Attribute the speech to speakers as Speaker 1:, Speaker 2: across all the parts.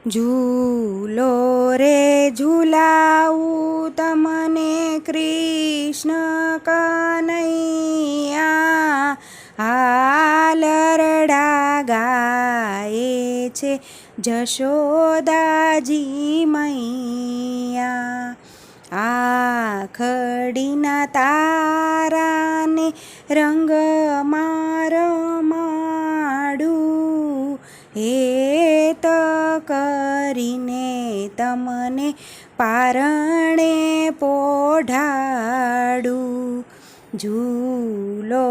Speaker 1: ઝૂલો રે ઝૂલાવું તમને કૃષ્ણ કનૈયા, હાલરડા ગાય છે જશોદાજી મૈયા. આખડીના તારાને રંગમાં રમાડું, હેત કરીને તમને પારણે પોઢાડું. ઝૂલો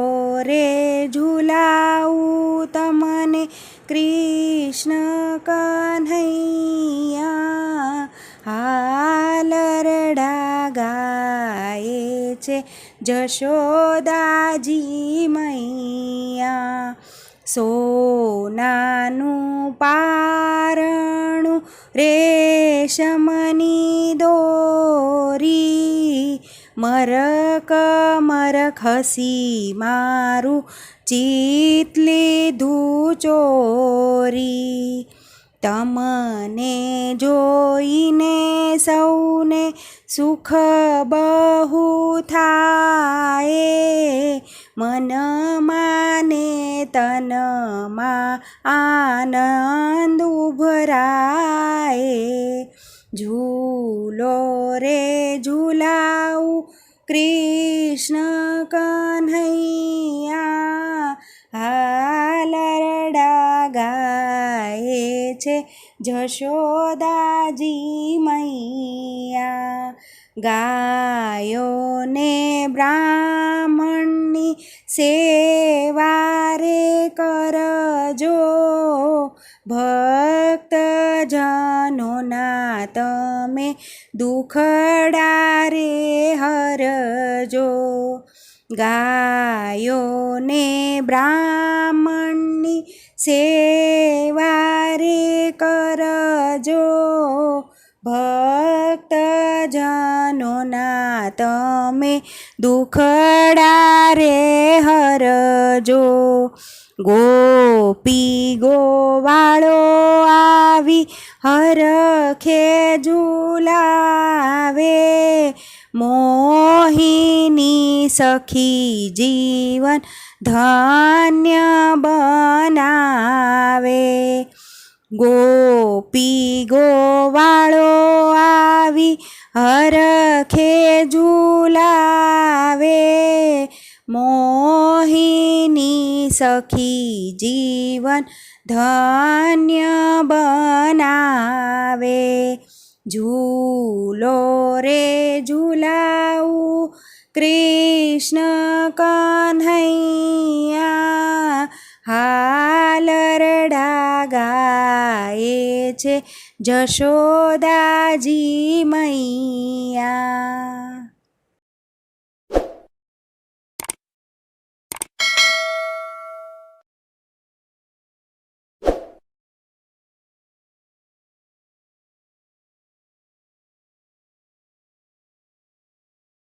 Speaker 1: રે ઝૂલાવું તમને કૃષ્ણ કનૈયા, હાલરડા ગાય છે જશોદાજી મૈયા. સોનાનું પારણું રેશમની દોરી, મરક મરક હસી મારું ચિત લીધું ચોરી. તમને જોઈને સૌને સુખ બહુ થાય, મનમાં ને તનમાં આનંદ ઉભરાય. ઝૂલો રે ઝૂલાવું કૃષ્ણ કનૈયા, હાલરડા ગાય છે જશોદાજી મૈયા. ગાયોને બ્રાહ્મણની સેવા રે કરજો, ભક્તજનોના તમે દુખડા રે હરજો. ગાયોને બ્રાહ્મણની સેવા રે કરજો, ભક્તજનોના તમે દુખડા રે હરજો. ગોપી ગોવાળો આવી હરખે ઝૂલાવે, મોહિની સખી જીવન ધન્ય બનાવે. ગોપી ગોવાળો આવી હરખે ઝૂલાવે, મોહિની સખી જીવન ધન્ય બનાવે. ઝૂલો રે ઝૂલાવું કૃષ્ણ કનૈયા, હાલરડા ગાય છે જશોદાજી મૈયા.